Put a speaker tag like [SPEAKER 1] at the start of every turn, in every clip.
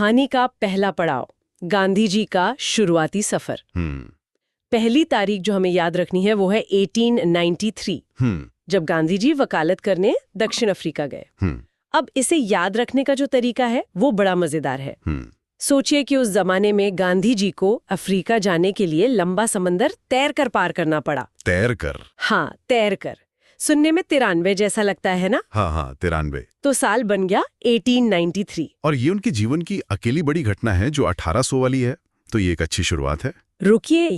[SPEAKER 1] कहानी का पहला पड़ाव, गांधी जी का शुरुआती सफर। पहली तारीख जो हमें याद रखनी है वो है 1893, जब गांधी जी वकालत करने दक्षिण अफ्रीका गए। अब इसे याद रखने का जो तरीका है वो बड़ा मजेदार है। सोचिए कि उस जमाने में गांधी जी को अफ्रीका जाने के लिए लंबा समंदर तैर कर पार करना पड़ा।
[SPEAKER 2] तैर कर?
[SPEAKER 1] हाँ, तैर कर। सुनने में 93 जैसा लगता है ना?
[SPEAKER 2] हाँ, 93।
[SPEAKER 1] तो साल बन गया 1893।
[SPEAKER 2] और ये उनके जीवन की अकेली बड़ी घटना है जो 1800 वाली है, तो ये एक अच्छी शुरुआत है।
[SPEAKER 1] रुकिए,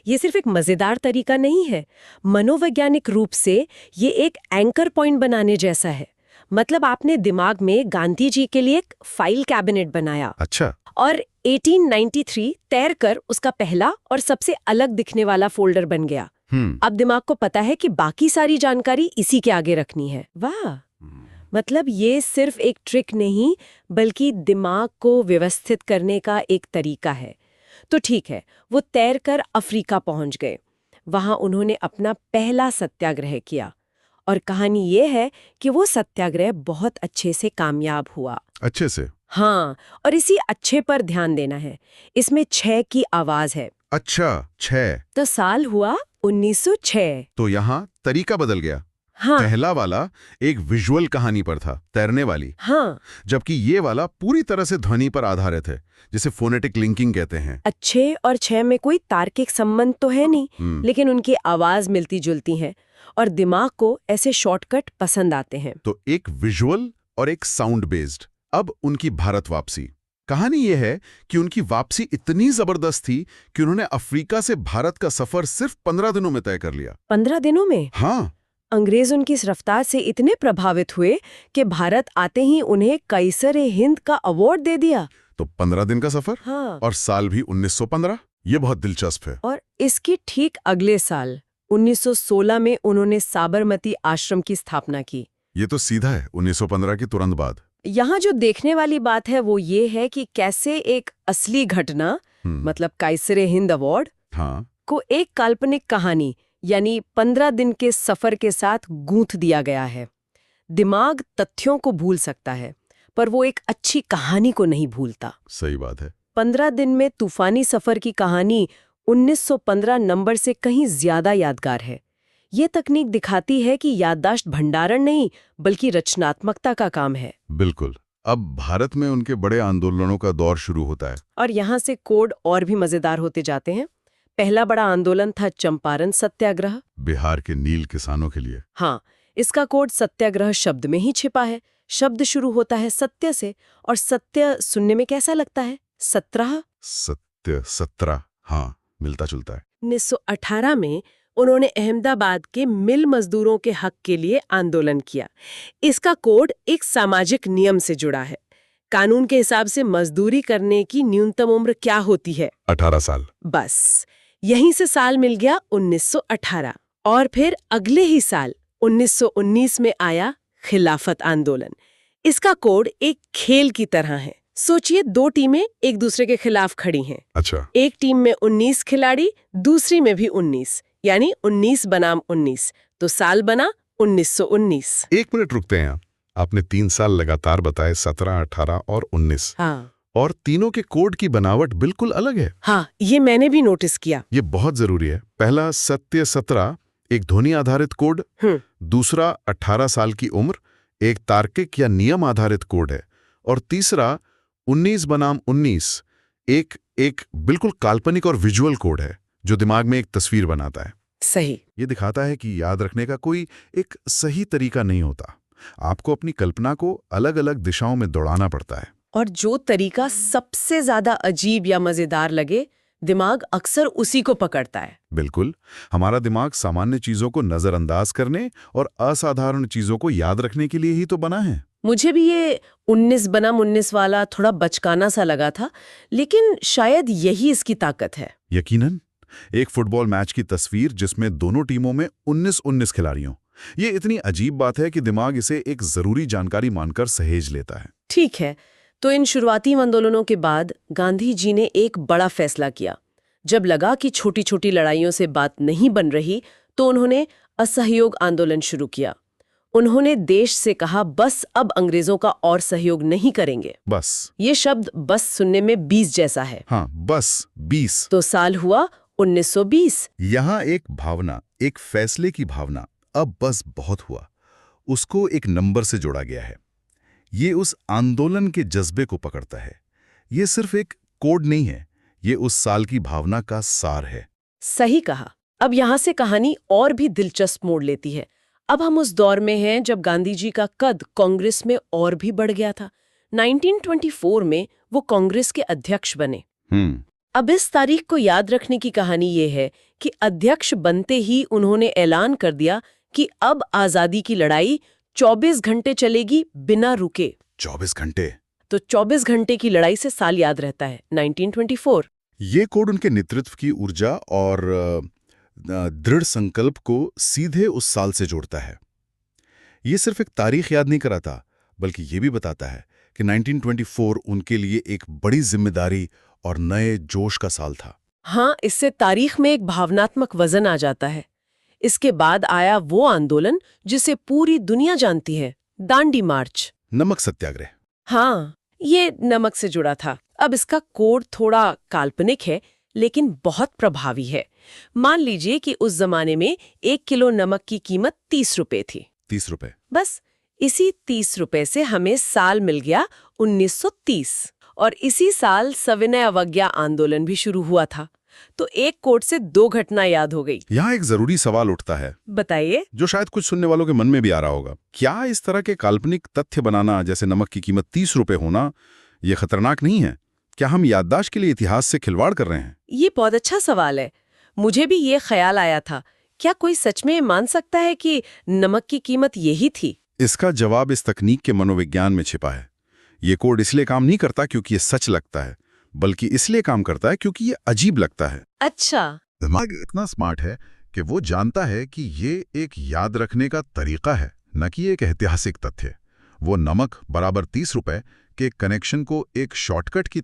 [SPEAKER 1] ये सिर्फ एक मजेदार तरीका नहीं है। मनोवैज्ञानिक रूप से ये एक एंकर पॉइंट बनाने जैसा है। मतलब आपने दिमाग में गांधी जी के लिए एक फाइल कैबिनेट बनाया।
[SPEAKER 2] अच्छा।
[SPEAKER 1] और 1893 तैर कर उसका पहला और सबसे अलग दिखने वाला फोल्डर बन गया। अब दिमाग को पता है कि बाकी सारी जानकारी इसी के आगे रखनी है। वाह! मतलब ये सिर्फ एक ट्रिक नहीं, बल्कि दिमाग को व्यवस्थित करने का एक तरीका है। तो ठीक है, वो तैरकर अफ्रीका पहुंच गए। वहां उन्होंने अपना पहला सत्याग्रह किया। और कहानी ये है कि वो सत्याग्रह बहुत अच्छे से कामयाब हुआ।
[SPEAKER 2] अच्छे से?
[SPEAKER 1] हाँ, और इसी अच्छे पर ध्यान देना है। इसमें 6 की आवाज है।
[SPEAKER 2] अच्छा, 6।
[SPEAKER 1] तो साल हुआ 1906।
[SPEAKER 2] तो यहाँ तरीका बदल गया।
[SPEAKER 1] हाँ।
[SPEAKER 2] पहला वाला एक विजुअल कहानी पर था, तैरने वाली।
[SPEAKER 1] हाँ।
[SPEAKER 2] जबकि ये वाला पूरी तरह से ध्वनि पर आधारित है, जिसे फोनेटिक लिंकिंग कहते हैं।
[SPEAKER 1] अच्छे और 6 में कोई तार्किक संबंध तो है नहीं, लेकिन उनकी आवाज मिलती जुलती है और दिमाग को ऐसे शॉर्टकट पसंद आते हैं।
[SPEAKER 2] तो एक विजुअल और एक साउंड बेस्ड। अब उनकी भारत वापसी। कहानी यह है कि उनकी वापसी इतनी जबरदस्त थी कि उन्होंने अफ्रीका से भारत का सफर सिर्फ 15 दिनों में तय कर लिया।
[SPEAKER 1] 15 दिनों में?
[SPEAKER 2] हाँ।
[SPEAKER 1] अंग्रेज उनकी इस रफ्तार से इतने प्रभावित हुए कि भारत आते ही उन्हें काइसर-ए-हिंद का अवार्ड दे दिया।
[SPEAKER 2] तो 15 दिन का सफर।
[SPEAKER 1] हाँ।
[SPEAKER 2] और साल भी 1915। ये बहुत दिलचस्प है।
[SPEAKER 1] और इसकी ठीक अगले साल 1916 में उन्होंने साबरमती आश्रम की स्थापना की।
[SPEAKER 2] ये तो सीधा है 1915 के तुरंत बाद।
[SPEAKER 1] यहाँ जो देखने वाली बात है वो ये है कि कैसे एक असली घटना, मतलब काइसर-ए-हिंद अवार्ड,
[SPEAKER 2] हाँ,
[SPEAKER 1] को एक काल्पनिक कहानी यानी 15 दिन के सफर के साथ गूंथ दिया गया है। दिमाग तथ्यों को भूल सकता है, पर वो एक अच्छी कहानी को नहीं भूलता।
[SPEAKER 2] सही बात है।
[SPEAKER 1] 15 दिन में तूफानी सफर की कहानी 1915 नंबर से कहीं ज्यादा यादगार है। ये तकनीक दिखाती है कि याददाश्त भंडारण नहीं, बल्कि रचनात्मकता का काम है।
[SPEAKER 2] बिल्कुल। अब भारत में उनके बड़े आंदोलनों का दौर शुरू होता है।
[SPEAKER 1] और यहाँ से कोड और भी मजेदार होते जाते हैं। पहला बड़ा आंदोलन था चंपारण सत्याग्रह,
[SPEAKER 2] बिहार के नील किसानों के लिए।
[SPEAKER 1] हाँ, इसका कोड सत्याग्रह शब्द में ही छिपा है। शब्द शुरू होता है सत्य से, और सत्य सुनने में कैसा लगता है? 17।
[SPEAKER 2] सत्य 17, हाँ, मिलता जुलता है।
[SPEAKER 1] 1918 में उन्होंने अहमदाबाद के मिल मजदूरों के हक के लिए आंदोलन किया। इसका कोड एक सामाजिक नियम से जुड़ा है। कानून के हिसाब से मजदूरी करने की न्यूनतम उम्र क्या होती है?
[SPEAKER 2] 18 साल।
[SPEAKER 1] बस यहीं से साल मिल गया 1918। और फिर अगले ही साल 1919 में आया खिलाफत आंदोलन। इसका कोड एक खेल की तरह है। सोचिए, 2 टीमें एक दूसरे के खिलाफ खड़ी हैं।
[SPEAKER 2] अच्छा।
[SPEAKER 1] एक टीम में 19 खिलाड़ी, दूसरी में भी 19, यानी 19 बनाम 19। तो साल बना 1919।
[SPEAKER 2] 1 मिनट रुकते हैं। आपने 3 साल लगातार बताए, 17, 18 और 19।
[SPEAKER 1] हाँ।
[SPEAKER 2] और तीनों के कोड की बनावट बिल्कुल अलग है।
[SPEAKER 1] हाँ, ये मैंने भी नोटिस किया।
[SPEAKER 2] ये बहुत जरूरी है। पहला सत्य 17 एक ध्वनि आधारित कोड, दूसरा 18 साल की उम्र एक तार्किक या नियम आधारित कोड है, और तीसरा 19 बनाम 19 एक बिल्कुल काल्पनिक और विजुअल कोड है जो दिमाग में एक तस्वीर बनाता है।
[SPEAKER 1] सही।
[SPEAKER 2] ये दिखाता है कि याद रखने का कोई एक सही तरीका नहीं होता। आपको अपनी कल्पना को अलग अलग दिशाओं में दौड़ाना पड़ता है।
[SPEAKER 1] और जो तरीका सबसे ज्यादा अजीब या मजेदार लगे, दिमाग अक्सर उसी को पकड़ता है।
[SPEAKER 2] बिल्कुल। हमारा दिमाग सामान्य चीजों को नजरअंदाज करने और असाधारण चीजों को याद रखने के लिए ही तो बना है।
[SPEAKER 1] मुझे भी ये 19 बनाम 19 वाला थोड़ा बचकाना सा लगा था, लेकिन शायद यही इसकी ताकत है।
[SPEAKER 2] यकीनन। एक फुटबॉल मैच की तस्वीर जिसमें दोनों टीमों में 19-19 खिलाड़ियों, ये इतनी अजीब बात है कि दिमाग इसे एक जरूरी जानकारी मानकर सहेज लेता है।
[SPEAKER 1] ठीक है, तो इन शुरुआती आंदोलनों के बाद गांधी जी ने एक बड़ा फैसला किया। जब लगा कि छोटी छोटी लड़ाइयों से बात नहीं बन रही, तो उन्होंने असहयोग आंदोलन शुरू किया। उन्होंने देश से कहा बस अब अंग्रेजों का और सहयोग नहीं करेंगे।
[SPEAKER 2] बस।
[SPEAKER 1] ये शब्द बस सुनने में 20 जैसा है।
[SPEAKER 2] हाँ, बस 20।
[SPEAKER 1] तो साल हुआ 1920।
[SPEAKER 2] यहाँ एक भावना, एक फैसले की भावना, अब बस बहुत हुआ, उसको एक नंबर से जोड़ा गया है। ये उस आंदोलन के जज्बे को पकड़ता है। ये सिर्फ एक कोड नहीं है, ये उस साल की भावना का सार है।
[SPEAKER 1] सही कहा। अब यहाँ से कहानी और भी दिलचस्प मोड़ लेती है। अब हम उस दौर में हैं जब गांधी जी का कद कांग्रेस में और भी बढ़ गया था। 1924 में वो कांग्रेस के अध्यक्ष बने। अब इस तारीख को याद रखने की कहानी ये है कि अध्यक्ष बनते ही उन्होंने ऐलान कर दिया कि अब आजादी की लड़ाई 24 घंटे चलेगी बिना रुके।
[SPEAKER 2] 24 घंटे?
[SPEAKER 1] तो 24 घंटे की लड़ाई से साल याद रहता है, 1924।
[SPEAKER 2] ये कोड उनके नेतृत्व की ऊर्जा और दृढ़ संकल्प को सीधे उस साल से जोड़ता है। ये सिर्फ एक तारीख याद नहीं कराता, बल्कि ये भी बताता है कि 1924 उनके लिए एक बड़ी जिम्मेदारी और नए जोश का साल था।
[SPEAKER 1] हाँ, इससे तारीख में एक भावनात्मक वजन आ जाता है। इसके बाद आया वो आंदोलन जिसे पूरी दुनिया जानती है, दांडी मार्च।
[SPEAKER 2] नमक सत्याग्रह।
[SPEAKER 1] हाँ, ये नमक से जुड़ा था। अब इसका कोड थोड़ा काल्पनिक है, लेकिन बहुत प्रभावी है। मान लीजिए कि उस जमाने में 1 किलो नमक की कीमत 30 रुपए थी।
[SPEAKER 2] 30 रुपए?
[SPEAKER 1] बस इसी 30 रुपए से हमें साल मिल गया 1930, और इसी साल सविनय अवज्ञा आंदोलन भी शुरू हुआ था। तो एक कोड से 2 घटना याद हो गई।
[SPEAKER 2] यहाँ एक जरूरी सवाल उठता है,
[SPEAKER 1] बताइए,
[SPEAKER 2] जो शायद कुछ सुनने वालों के मन में भी आ रहा होगा। क्या इस तरह के काल्पनिक तथ्य बनाना, जैसे नमक की कीमत 30 रुपए होना, ये खतरनाक नहीं है? क्या हम याददाश्त के लिए इतिहास से खिलवाड़ कर रहे हैं?
[SPEAKER 1] ये बहुत अच्छा सवाल है। मुझे भी ये ख्याल आया था, क्या कोई सच में मान सकता है कि नमक की कीमत यही थी?
[SPEAKER 2] इसका जवाब इस तकनीक के मनोविज्ञान में छिपा है। ये कोड इसलिए काम नहीं करता क्योंकि ये सच लगता है, बल्कि इसलिए काम करता है क्योंकि ये अजीब लगता है।
[SPEAKER 1] अच्छा।
[SPEAKER 2] दिमाग इतना स्मार्ट है कि वो जानता है कि ये एक याद रखने का तरीका है, न कि एक ऐतिहासिक तथ्य। वो नमक बराबर 30 रुपए के कनेक्शन को एक शॉर्टकट की